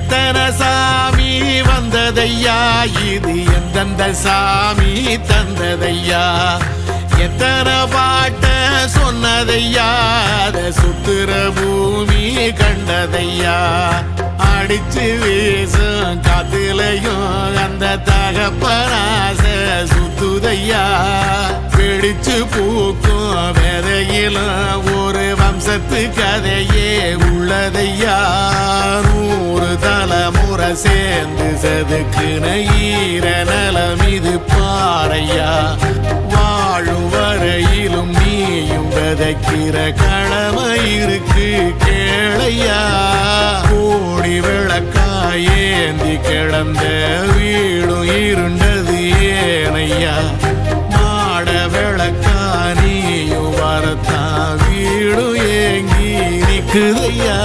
எத்தனை சாமி வந்ததையா இது எந்தெந்த சாமி தந்ததையா எத்தனை பாட்ட சொன்னதையா அத சுத்துற பூமி கண்டதையா அடிச்சு வீசும் காத்துலையும் அந்த தகப்பனாச சுத்துதையா பிடிச்சு பூக்கும் விதையிலும் ஒரு வம்சத்து கதையே உள்ளதையா 100 தலைமுறை சேர்ந்து செதுக்குன ஈர நலம் இது பாறையா வாழும் வரையிலும் நீயும் விதைக்கிற கடமை இருக்கு கேளையா கோடி விளக்காயேந்தி கிடந்த வீடும் இருண்டது ஏனையா மாட விளக்கா நீயும் வரத்தான் வீடும் ஏங்கி நிக்குதையா